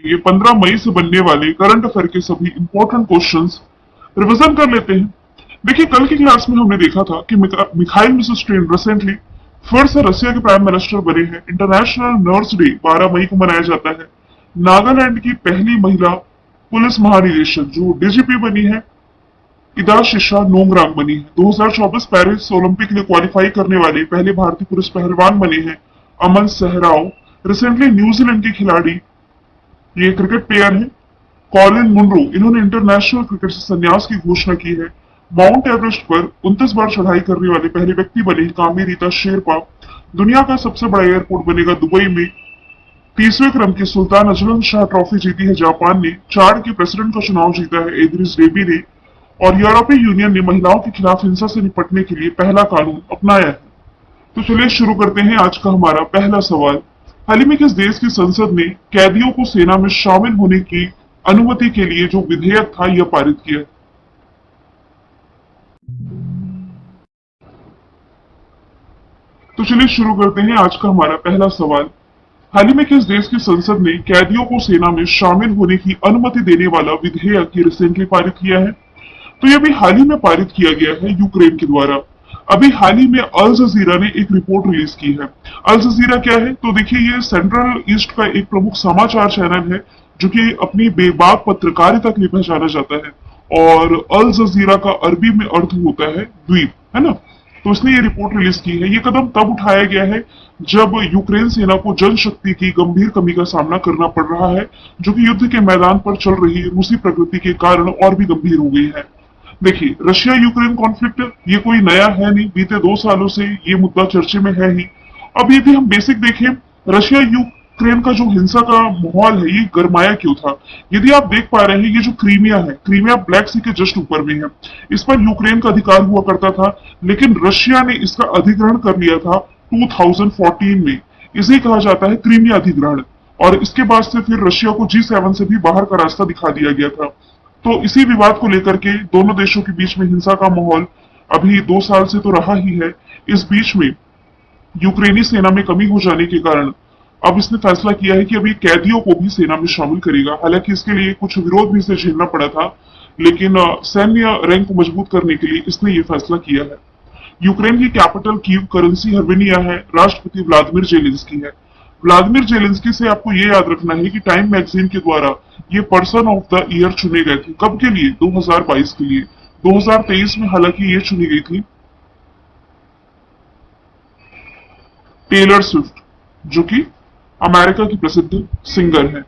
लिए 15 मई से बनने वाले करंट अफेयर के सभी इंपॉर्टेंट क्वेश्चंस रिवीजन कर लेते हैं। देखिए, कल की क्लास में हमने देखा था कि मिखाइल मिशुस्टिन रिसेंटली फिर से रशिया के प्राइम मिनिस्टर बने हैं। इंटरनेशनल नर्स डे 12 मई को मनाया जाता है। नागालैंड की पहली महिला पुलिस महानिदेशक जो डीजीपी बनी है, इदाशिशा नोंगरांग बनी है। 2024 पेरिस ओलंपिक के लिए क्वालिफाई करने वाले पहले भारतीय पुरुष पहलवान बने हैं अमन सहराव। रिसेंटली न्यूजीलैंड के खिलाड़ी, ये क्रिकेट प्लेयर हैं, कॉलिन मुनरो, इन्होंने इंटरनेशनल क्रिकेट से संन्यास की घोषणा की है। माउंट एवरेस्ट पर 29 बार चढ़ाई करने वाले पहले व्यक्ति बने कामेरीता शेरपा। दुनिया का सबसे बड़ा एयरपोर्ट बनेगा दुबई में। 30वें क्रम की सुल्तान अजलन शाह ट्रॉफी जीती है जापान ने। चाड के प्रेसिडेंट का चुनाव जीता है इदरिस डेबी ने। और यूरोपीय यूनियन ने महिलाओं के खिलाफ हिंसा से निपटने के लिए पहला कानून अपनाया है। तो चलिए शुरू करते हैं आज का हमारा पहला सवाल। हाल ही में किस देश की संसद ने कैदियों को सेना में शामिल होने की अनुमति के लिए जो विधेयक था यह पारित किया? तो चलिए शुरू करते हैं आज का हमारा पहला सवाल। हाल ही में किस देश की संसद ने कैदियों को सेना में शामिल होने की अनुमति देने वाला विधेयक रिसेंटली पारित किया है? तो यह भी हाल ही में पारित किया गया है यूक्रेन के द्वारा। अभी हाल ही में अल जजीरा ने एक रिपोर्ट रिलीज की है। अल जजीरा क्या है? तो देखिए, ये सेंट्रल ईस्ट का एक प्रमुख समाचार चैनल है जो कि अपनी बेबाक पत्रकारिता के लिए पहचाना जाता है। और अल जजीरा का अरबी में अर्थ होता है द्वीप, है ना। तो उसने ये रिपोर्ट रिलीज की है। ये कदम तब उठाया गया है जब यूक्रेन सेना को जनशक्ति की गंभीर कमी का सामना करना पड़ रहा है, जो कि युद्ध के मैदान पर चल रही रूसी प्रगति के कारण और भी गंभीर हो गई है। देखिए, रशिया यूक्रेन कॉन्फ्लिक्ट ये कोई नया है नहीं, बीते 2 सालों से ये मुद्दा चर्चे में है ही। अब यदि हम बेसिक देखें, रशिया यूक्रेन का जो हिंसा का माहौल है ये गरमाया क्यों था? यदि आप देख पा रहे हैं, ये जो क्रीमिया है, क्रीमिया ब्लैक सी के जस्ट ऊपर में है। इस पर यूक्रेन का अधिकार हुआ करता था, लेकिन रशिया ने इसका अधिग्रहण कर लिया था 2014 में। इसे कहा जाता है क्रीमिया अधिग्रहण। और इसके बाद से फिर रशिया को G7 से भी बाहर का रास्ता दिखा दिया गया था। तो इसी विवाद को लेकर के दोनों देशों के बीच में हिंसा का माहौल अभी 2 साल से तो रहा ही है। इस बीच में यूक्रेनी सेना में कमी हो जाने के कारण अब इसने फैसला किया है कि अभी कैदियों को भी सेना में शामिल करेगा। हालांकि इसके लिए कुछ विरोध भी इसे झेलना पड़ा था, लेकिन सैन्य रैंक को मजबूत करने के लिए इसने ये फैसला किया है। यूक्रेन की कैपिटल कीव, करेंसी हर्मेनिया है, राष्ट्रपति व्लादिमीर जेलेंस्की है। व्लादिमीर जेलेंस्की से आपको ये याद रखना है कि टाइम मैगजीन के द्वारा ये पर्सन ऑफ द ईयर चुने गए थे। कब के लिए? 2022 के लिए। 2023 में हालांकि ये चुनी गई थी टेलर स्विफ्ट, जो कि अमेरिका की प्रसिद्ध सिंगर है।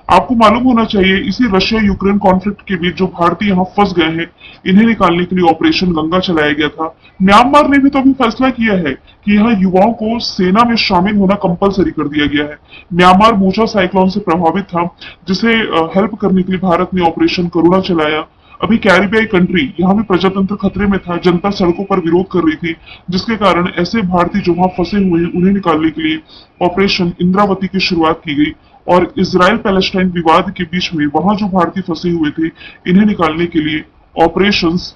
आपको मालूम होना चाहिए, इसी रशिया यूक्रेन कॉन्फ्लिक्ट के बीच जो भारतीय यहाँ फंस गए हैं, इन्हें निकालने के लिए ऑपरेशन गंगा चलाया गया था। म्यांमार ने भी तो अभी फैसला किया है कि यहाँ युवाओं को सेना में शामिल होना कंपलसरी कर दिया गया है। म्यांमार मोजा साइक्लोन से प्रभावित था, जिसे हेल्प करने के लिए भारत ने ऑपरेशन करुणा चलाया। अभी कैरिबियाई कंट्री, यहाँ भी प्रजातंत्र खतरे में था, जनता सड़कों पर विरोध कर रही थी, जिसके कारण ऐसे भारतीय जो वहां फंसे हुए हैं उन्हें निकालने के लिए ऑपरेशन इंद्रावती की शुरुआत की गई। और इजराइल पैलेस्टाइन विवाद के बीच में वहां जो भारतीय फंसे हुए थे, इन्हें निकालने के लिए ऑपरेशंस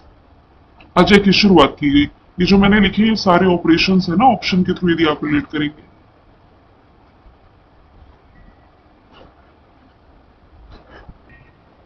अजय की शुरुआत की गई। ये जो मैंने लिखे ये सारे ऑपरेशंस है ना, ऑप्शन के थ्रू यदि आप रिलेट करेंगे।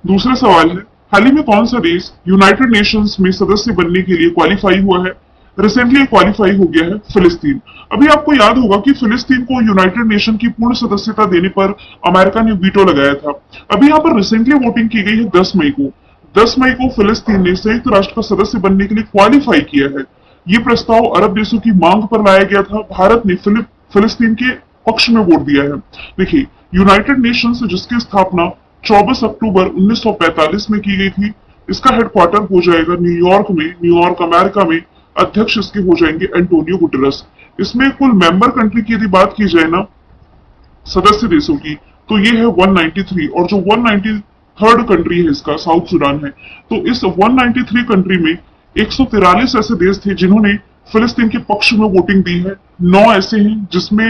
दूसरा सवाल है, हाल ही में कौन सा देश यूनाइटेड नेशंस में सदस्य बनने के लिए क्वालिफाई हुआ है? रिसेंटली क्वालिफाई हो गया है फिलिस्तीन। अभी आपको याद होगा कि फिलिस्तीन को यूनाइटेड नेशन की पूर्ण सदस्यता देने पर अमेरिका ने वीटो लगाया था। अभी यहाँ पर रिसेंटली वोटिंग की गई है 10 मई को। 10 मई को फिलिस्तीन ने संयुक्त राष्ट्र का सदस्य बनने के लिए क्वालिफाई किया है। ये प्रस्ताव अरब देशों की मांग पर लाया गया था। भारत ने फिलिस्तीन के पक्ष में वोट दिया है। देखिए, यूनाइटेड नेशंस जिसकी स्थापना 24 अक्टूबर 1945 में की गई थी, इसका हेडक्वार्टर हो जाएगा न्यूयॉर्क में, न्यूयॉर्क अमेरिका में। अध्यक्ष इसके हो जाएंगे एंटोनियो गुटेरेस। इसमें कुल मेंबर कंट्री की यदि बात की जाए ना, सदस्य देशों की, तो ये है 193। और जो 193rd कंट्री है इसका साउथ सूडान है। तो इस 193 कंट्री में 143 ऐसे देश थे जिन्होंने फिलिस्तीन के पक्ष में वोटिंग दी है। 9 ऐसे हैं जिसमें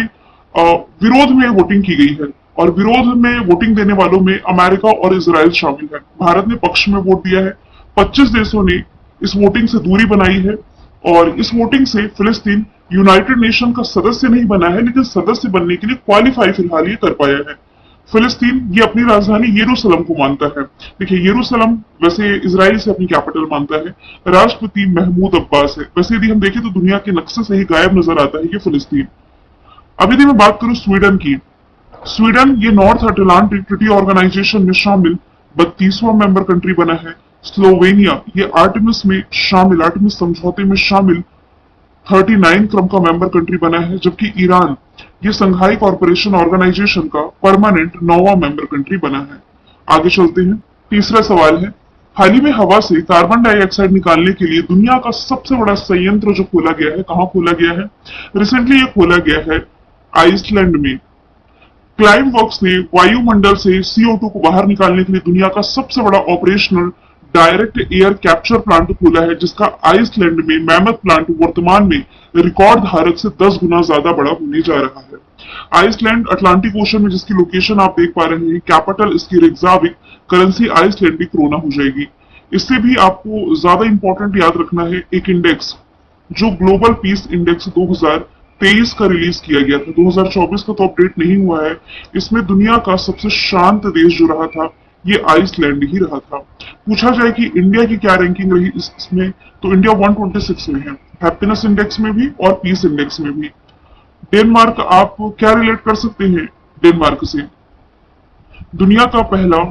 विरोध में वोटिंग की गई है। और विरोध में वोटिंग देने वालों में अमेरिका और इजराइल शामिल है। भारत ने पक्ष में वोट दिया है। 25 देशों ने इस वोटिंग से दूरी बनाई है। और इस वोटिंग से फिलिस्तीन यूनाइटेड नेशन का सदस्य नहीं बना है, लेकिन सदस्य बनने के लिए क्वालिफाई फिलहाल ये कर पाया है। फिलिस्तीन ये अपनी राजधानी यरूशलेम को मानता है। देखिए यरूशलेम वैसे इजराइल से अपनी कैपिटल मानता है। राष्ट्रपति महमूद अब्बास है। वैसे यदि हम देखें तो दुनिया के नक्शे से ही गायब नजर आता है ये फिलिस्तीन। अब यदि मैं बात करूं स्वीडन की, स्वीडन ये नॉर्थ अटलांटिक ट्रीटी ऑर्गेनाइजेशन में शामिल 32वां मेंबर कंट्री बना है। स्लोवेनिया ये आर्टिमिस समझौते में शामिल 39 क्रम का मेंबर कंट्री बना है, जबकि ईरान ये संघाई कॉरपोरेशन ऑर्गेनाइजेशन का परमानेंट 9वां मेंबर कंट्री बना है। आगे चलते हैं। तीसरा सवाल है, हाल ही में हवा से कार्बन डाइऑक्साइड निकालने के लिए दुनिया का सबसे बड़ा संयंत्र जो खोला गया है, कहां खोला गया है? रिसेंटली ये खोला गया है आइसलैंड में। क्लाइम वर्क्स ने वायुमंडल से CO2 को बाहर निकालने के लिए दुनिया का सबसे बड़ा operational direct air capture plant खोला है, जिसका आइसलैंड में मैमथ प्लांट वर्तमान में रिकॉर्ड धारक से 10 गुना ज्यादा बड़ा होने जा रहा है। आइसलैंड अटलांटिक ओशन में जिसकी लोकेशन आप देख पा रहे हैं, कैपिटल इसकी रिक्जाविक, करेंसी आइसलैंडिक क्रोना हो जाएगी। इससे भी आपको ज्यादा इंपॉर्टेंट याद रखना है एक इंडेक्स जो ग्लोबल पीस इंडेक्स 2023 का रिलीज किया गया था। 2024 का तो अपडेट नहीं हुआ है। इसमें दुनिया का सबसे शांत देश जो रहा था ये आइसलैंड ही रहा था। पूछा जाए कि इंडिया की क्या रैंकिंग रही इसमें, तो इंडिया 126 में है, हैप्पीनेस इंडेक्स में भी और पीस इंडेक्स में भी। डेनमार्क आप क्या रिलेट कर सकते हैं डेनमार्क से? दुनिया का पहला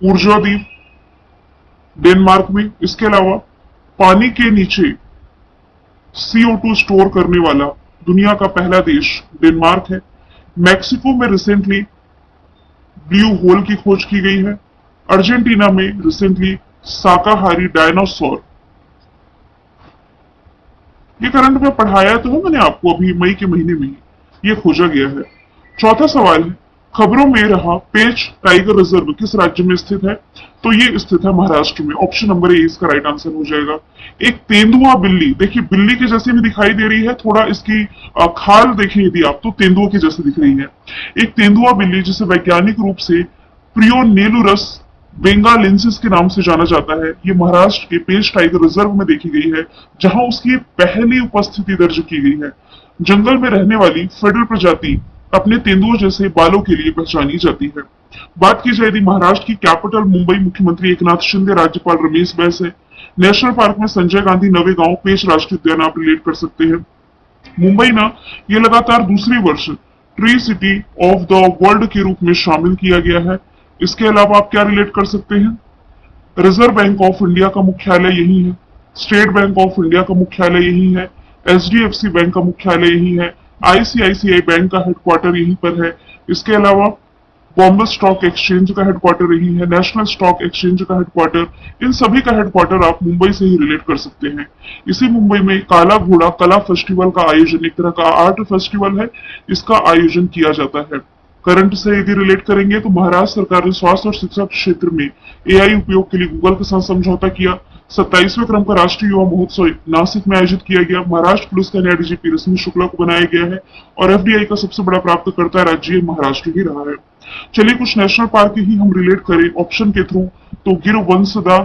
ऊर्जा द्वीप डेनमार्क में। इसके अलावा पानी के नीचे CO2 स्टोर करने वाला दुनिया का पहला देश डेनमार्क है। मैक्सिको में रिसेंटली ब्लू होल की खोज की गई है। अर्जेंटीना में रिसेंटली शाकाहारी डायनासोर, ये करंट में पढ़ाया तो है मैंने आपको अभी मई के महीने में ही, ये खोजा गया है। चौथा सवाल है, खबरों में रहा पेंच टाइगर रिजर्व किस राज्य में स्थित है? तो ये स्थित है महाराष्ट्र में। ऑप्शन नंबर ए इसका राइट आंसर हो जाएगा। एक तेंदुआ बिल्ली, देखिए बिल्ली के जैसे भी दिखाई दे रही है, थोड़ा इसकी खाल देखें यदि आप तो तेंदुआ के जैसे दिख रही है। एक तेंदुआ बिल्ली जिसे वैज्ञानिक रूप से प्रियोनेलुरस बेंगालेंसिस के नाम से जाना जाता है, ये महाराष्ट्र के पेंच टाइगर रिजर्व में देखी गई है, जहां उसकी पहली उपस्थिति दर्ज की गई है। जंगल में रहने वाली फेडरल प्रजाति अपने तेंदुओं जैसे बालों के लिए पहचानी जाती है। बात की जाए यदि महाराष्ट्र की कैपिटल मुंबई, मुख्यमंत्री एकनाथ शिंदे, राज्यपाल रमेश बैस है। नेशनल पार्क में संजय गांधी नवेगांव पेंच राष्ट्रीय उद्यान आप रिलेट कर सकते हैं। मुंबई ना ये लगातार दूसरी वर्ष tree city of the world के रूप में शामिल किया गया है। इसके अलावा आप क्या रिलेट कर सकते हैं? रिजर्व बैंक ऑफ इंडिया का मुख्यालय यही है। स्टेट बैंक ऑफ इंडिया का मुख्यालय यही है। HDFC बैंक का मुख्यालय यही है। ICICI बैंक का हेडक्वार्टर यहीं पर है। इसके अलावा बॉम्बे स्टॉक एक्सचेंज का हेडक्वार्टर यही है। नेशनल स्टॉक एक्सचेंज का हेडक्वार्टर, इन सभी का हेडक्वार्टर आप मुंबई से ही रिलेट कर सकते हैं। इसी मुंबई में काला घोड़ा कला फेस्टिवल का आयोजन, एक तरह का आर्ट फेस्टिवल है, इसका आयोजन किया जाता है। करंट से यदि रिलेट करेंगे तो महाराष्ट्र सरकार ने स्वास्थ्य और शिक्षा क्षेत्र में AI उपयोग के लिए गूगल के साथ समझौता किया। 27वें क्रम का राष्ट्रीय युवा महोत्सव नासिक में आयोजित किया गया। महाराष्ट्र पुलिस का नया DGP रश्मि शुक्ला को बनाया गया है और FDI का सबसे बड़ा प्राप्तकर्ता राज्य महाराष्ट्र ही रहा है। चलिए कुछ नेशनल पार्क ही हम रिलेट करें ऑप्शन के थ्रू, तो गिर वंसदा,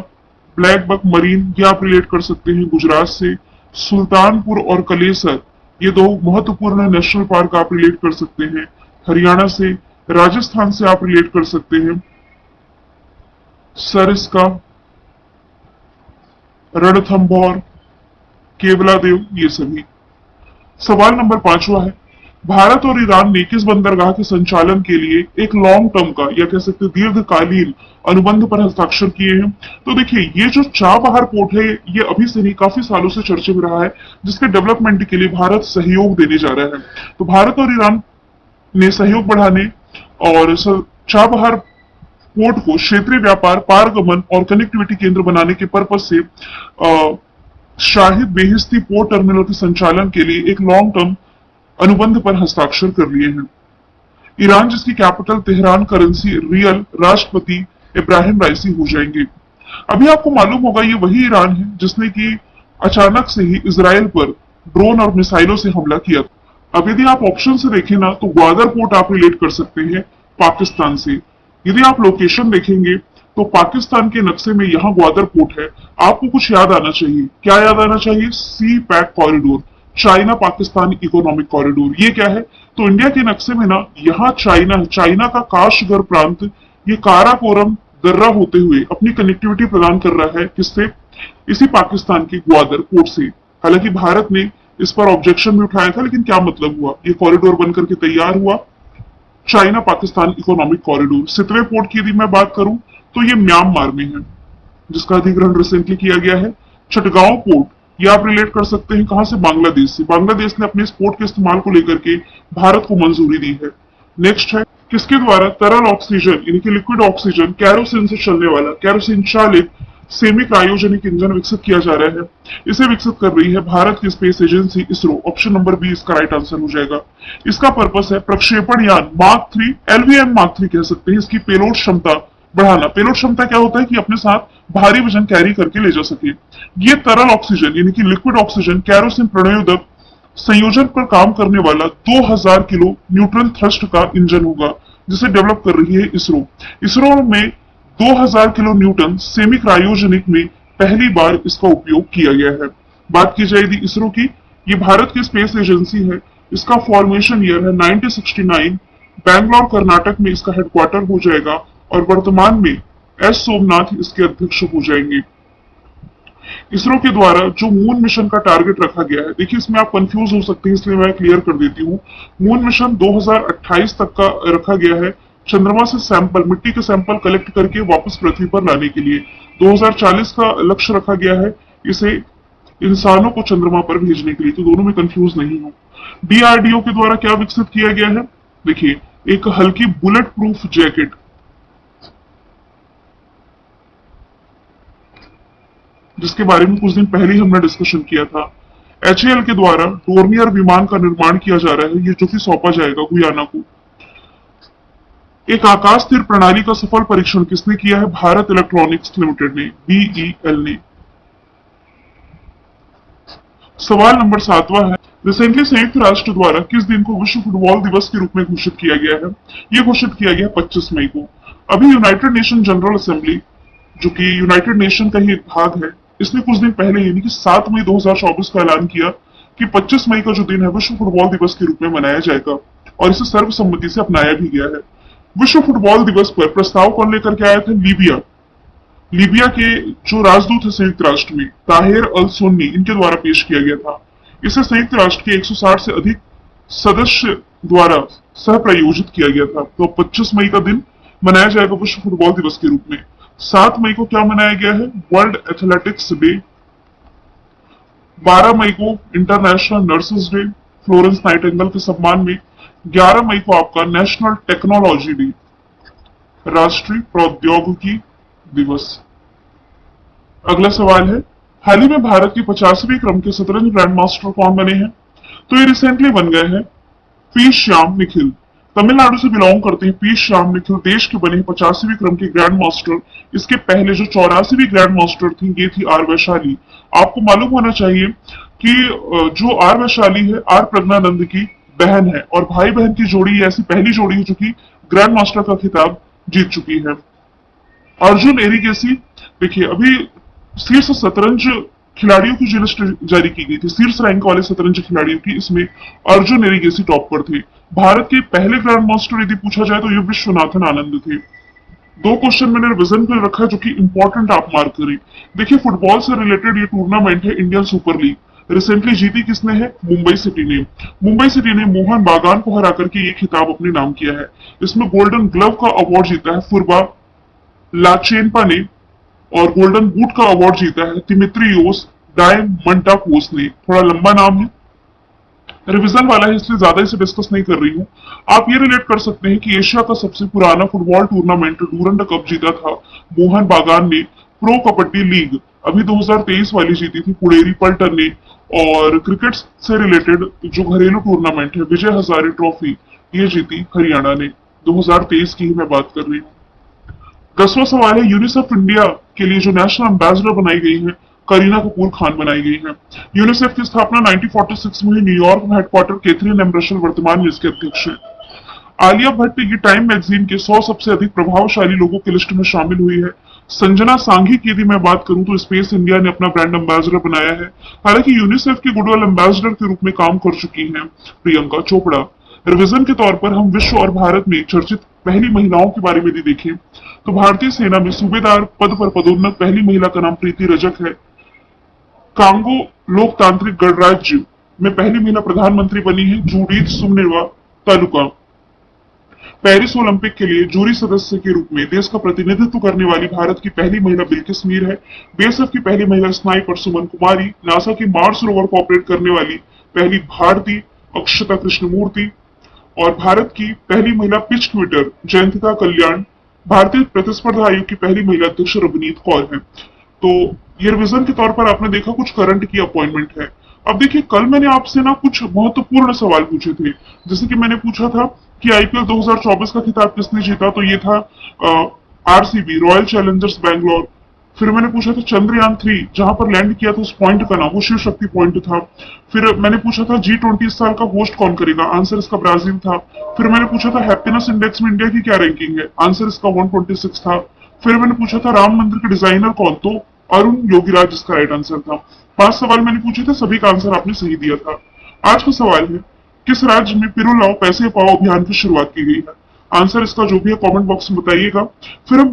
ब्लैक बक मरीन, ये आप रिलेट कर सकते हैं गुजरात से। सुल्तानपुर और कलेसर, ये दो महत्वपूर्ण नेशनल पार्क आप रिलेट कर सकते हैं हरियाणा से। राजस्थान से आप रिलेट कर सकते हैं सरिस्का, रणथंभौर, केवलादेव, ये सभी। सवाल नंबर 5वां है, भारत और ईरान ने किस बंदरगाह के संचालन के लिए एक लॉन्ग टर्म का या कह सकते दीर्घकालीन अनुबंध पर हस्ताक्षर किए हैं? तो देखिए ये जो चाबहार पोर्ट है ये अभी से नहीं काफी सालों से चर्चे में रहा है, जिसके डेवलपमेंट के लिए भारत सहयोग देने जा रहा है। तो भारत और ईरान ने सहयोग बढ़ाने और चाबहार पोर्ट को क्षेत्रीय व्यापार, पारगमन और कनेक्टिविटी केंद्र बनाने के पर्पज से शाहिद बेहिस्ती पोर्ट टर्मिनल के संचालन के लिए एक लॉन्ग टर्म अनुबंध पर हस्ताक्षर कर लिए हैं। ईरान जिसकी कैपिटल तेहरान, करेंसी रियल, राष्ट्रपति इब्राहिम राइसी हो जाएंगे। अभी आपको मालूम होगा ये वही ईरान है जिसने कि अचानक से ही इजराइल पर ड्रोन और मिसाइलों से हमला किया। अब यदि आप ऑप्शन से देखें ना तो ग्वादर पोर्ट आप रिलेट कर सकते हैं पाकिस्तान से। यदि आप लोकेशन देखेंगे तो पाकिस्तान के नक्शे में यहाँ ग्वादर पोर्ट है। आपको कुछ याद आना चाहिए, क्या याद आना चाहिए? C Pak corridor, China Pakistan economic corridor. ये क्या है? तो इंडिया के नक्शे में ना यहाँ चाइना का काशगर प्रांत ये काराकोरम दर्रा होते हुए अपनी कनेक्टिविटी प्रदान कर रहा है। किससे? इसी पाकिस्तान के ग्वादर पोर्ट से। हालांकि भारत ने इस पर ऑब्जेक्शन भी उठाया था, लेकिन क्या मतलब हुआ? ये कॉरिडोर बनकर के तैयार हुआ, China Pakistan economic corridor. Sittwe port की यदि मैं बात करूं तो ये म्यांमार में है, जिसका अधिग्रहण रिसेंटली किया गया है। चटगांव पोर्ट, ये आप रिलेट कर सकते हैं कहां से? बांग्लादेश से। बांग्लादेश ने अपने इस पोर्ट के इस्तेमाल को लेकर के भारत को मंजूरी दी है। नेक्स्ट है किसके द्वारा तरल ऑक्सीजन यानी कि लिक्विड ऑक्सीजन कैरोसिन से चलने वाला कैरोसिन चालित सेमी क्रायोजेनिक इंजन विकसित किया जा रहा है। इसे विकसित कर रही है भारत की space agency ISRO. Option number B इसका राइट आंसर हो जाएगा। इसका पर्पस है प्रक्षेपण यान मार्क 3 एलवीएम मार्क 3 कह सकते हैं, इसकी पेलोड क्षमता बढ़ाना। पेलोड क्षमता क्या होता है? कि अपने साथ भारी वजन कैरी करके ले जा सके। ये तरल ऑक्सीजन यानी कि लिक्विड ऑक्सीजन कैरोसिन प्रणोदक संयोजन पर काम करने वाला 2000 किलो न्यूट्रन थ्रस्ट का इंजन होगा, जिसे डेवलप कर रही है इसरो। इसरो में 2000 किलो न्यूटन सेमी क्रायोजेनिक में पहली बार इसका उपयोग किया गया है। बात की जाए यदि इसरो की, ये भारत की स्पेस एजेंसी है। इसका फॉर्मेशन ईयर है 1969। बैंगलोर कर्नाटक में इसका हेडक्वार्टर हो जाएगा और वर्तमान में एस सोमनाथ इसके अध्यक्ष हो जाएंगे। इसरो के द्वारा जो मून मिशन का टारगेट रखा गया है, देखिए इसमें आप कंफ्यूज हो सकते हैं, इसलिए मैं क्लियर कर देती हूँ। मून मिशन 2028 तक का रखा गया है, चंद्रमा से सैंपल मिट्टी के सैंपल कलेक्ट करके वापस पृथ्वी पर लाने के लिए। 2040 का लक्ष्य रखा गया है इसे इंसानों को चंद्रमा पर भेजने के लिए, तो दोनों में कंफ्यूज नहीं हो। डीआरडीओ के द्वारा क्या विकसित किया गया है? देखिए एक हल्की बुलेट प्रूफ जैकेट, जिसके बारे में कुछ दिन पहले ही हमने डिस्कशन किया था। एचएएल के द्वारा डोर्नियर विमान का निर्माण किया जा रहा है, ये जो कि सौंपा जाएगा गुयाना को। एक आकाश तीर प्रणाली का सफल परीक्षण किसने किया है? भारत इलेक्ट्रॉनिक्स लिमिटेड ने, बीईएल ने। सवाल नंबर 7वां है, रिसेंटली संयुक्त राष्ट्र द्वारा किस दिन को विश्व फुटबॉल दिवस के रूप में घोषित किया गया है? यह घोषित किया गया 25 मई को। अभी यूनाइटेड नेशन जनरल असेंबली, जो कि यूनाइटेड नेशन का ही एक भाग है, इसने कुछ दिन पहले यानी कि 7 मई 2024 का ऐलान किया कि 25 मई का जो दिन है विश्व फुटबॉल दिवस के रूप में मनाया जाएगा, और इसे सर्वसम्मति से अपनाया भी गया है। विश्व फुटबॉल दिवस पर प्रस्ताव कौन लेकर के आया था? लीबिया के जो राजदूत है संयुक्त राष्ट्र में, ताहिर अल सुन्नी, इनके द्वारा पेश किया गया था। इसे संयुक्त राष्ट्र के 160 से अधिक सदस्य द्वारा सह प्रायोजित किया गया था। तो 25 मई का दिन मनाया जाएगा विश्व फुटबॉल दिवस के रूप में। 7 मई को क्या मनाया गया है? World athletics day. 12 मई को international nurses day Florence Nightingale के सम्मान में। 11 मई को आपका नेशनल टेक्नोलॉजी डे, राष्ट्रीय प्रौद्योगिकी दिवस। अगला सवाल है, हाल ही में भारत के 50वें क्रम के शतरंज ग्रैंड मास्टर कौन बने हैं? तो ये रिसेंटली बन गए हैं पी श्याम निखिल। तमिलनाडु से बिलोंग करते हैं पी श्याम निखिल, देश के बने 50वें क्रम के ग्रैंड मास्टर। इसके पहले जो 84वीं ग्रैंड मास्टर थी, ये थी आर वैशाली। आपको मालूम होना चाहिए कि जो आर वैशाली है आर प्रज्ञानंद की बहन है, और भाई बहन की जोड़ी ऐसी पहली जोड़ी है जो कि ग्रैंड मास्टर का खिताब जीत चुकी है। अर्जुन एरिगेसी, देखिए अभी शीर्ष शतरंज खिलाड़ियों की जो लिस्ट जारी की गई थी, शीर्ष रैंक वाले शतरंज खिलाड़ियों की, इसमें अर्जुन एरिगेसी टॉप पर थे। भारत के पहले ग्रैंड मास्टर यदि पूछा जाए तो ये विश्वनाथन आनंद थे। 2 क्वेश्चन मैंने रिविजन पर रखा है जो कि इंपॉर्टेंट आप मार्क करें। देखिए फुटबॉल से रिलेटेड ये टूर्नामेंट है इंडियन सुपर लीग। रिसेंटली जीती किसने है? मुंबई सिटी ने। मुंबई सिटी ने मोहन बागान को हरा करके ये खिताब अपने नाम किया है। इसमें गोल्डन ग्लव का अवार्ड जीता है फुरबा लाचेनपा ने, और गोल्डन बूट का अवार्ड जीता है तिमित्रियोस डायमंटाकोस ने। थोड़ा लंबा नाम है, रिवीजन वाला है, इसलिए ज्यादा इसे डिस्कस नहीं कर रही हूँ। आप ये रिलेट कर सकते हैं कि एशिया का सबसे पुराना फुटबॉल टूर्नामेंट डूरंड कप जीता था मोहन बागान ने। प्रो कबड्डी लीग अभी 2023 वाली जीती थी पुड़ेरी पल्टन ने। और क्रिकेट से रिलेटेड जो घरेलू टूर्नामेंट है विजय हजारे ट्रॉफी, ये जीती हरियाणा ने। 2023 की ही मैं बात कर रही हूँ। 10वां सवाल है, यूनिसेफ इंडिया के लिए जो नेशनल एम्बेसडर बनाई गई है करीना कपूर खान बनाई गई है। यूनिसेफ की स्थापना 1946 में हुई। न्यूयॉर्क में हेडक्वार्टर कैथरीन एम रशल वर्तमान में इसके अध्यक्ष है। आलिया भट्ट ये टाइम मैगजीन के 100 सबसे अधिक प्रभावशाली लोगों की लिस्ट में शामिल हुई है। संजना सांघी की यदि मैं बात करूं तो स्पेस इंडिया ने अपना ब्रांड एम्बेसडर बनाया है। हालांकि यूनिसेफ की गुडविल एम्बेसडर के रूप में काम कर चुकी हैं प्रियंका चोपड़ा। रिवीजन के तौर पर हम विश्व और भारत में चर्चित पहली महिलाओं के बारे में यदि देखें तो भारतीय सेना में सूबेदार पद पर पदोन्नत पहली महिला का नाम प्रीति रजक है। कांगो लोकतांत्रिक गणराज्य में पहली महिला प्रधानमंत्री बनी है जूडीथ सुमनेवा तालुका। पेरिस ओलंपिक के लिए जूरी सदस्य के रूप में देश का प्रतिनिधित्व करने वाली भारत की पहली महिला बिल्किस मीर है। बीएसएफ की पहली महिला स्नाइपर सुमन कुमारी, नासा की मार्स रोवर को ऑपरेट करने वाली पहली भारतीय अक्षता कृष्णमूर्ति और भारत की पहली महिला पिच ट्विटर जयंतिका कल्याण, भारतीय प्रतिस्पर्धा आयोग की पहली महिला अध्यक्ष रवनीत कौर है। तो ये रिवीजन के तौर पर आपने देखा कुछ करंट की अपॉइंटमेंट है। अब देखिए कल मैंने आपसे ना कुछ महत्वपूर्ण सवाल पूछे थे, जैसे कि मैंने पूछा था कि आईपीएल 2024 का खिताब किसने जीता, तो ये था आरसीबी रॉयल चैलेंजर्स बैंगलोर। फिर मैंने पूछा था चंद्रयान 3 जहां पर लैंड किया था उस पॉइंट का नाम वो शिव शक्ति पॉइंट था। फिर मैंने पूछा था G20 इस साल का होस्ट कौन करेगा, आंसर इसका ब्राजील था। फिर मैंने पूछा था हैप्पीनेस इंडेक्स में इंडिया की क्या रैंकिंग है, आंसर इसका 126 था। फिर मैंने पूछा था राम मंदिर के डिजाइनर कौन, तो अरुण योगीराज इसका राइट आंसर था। 5 सवाल मैंने पूछे थे, सभी का आंसर आपने सही दिया था। आज का सवाल है किस राज्य में पिरो लाओ पैसे पाओ अभियान की शुरुआत की गई है, आंसर इसका जो भी है कमेंट बॉक्स में बताइएगा। फिर हम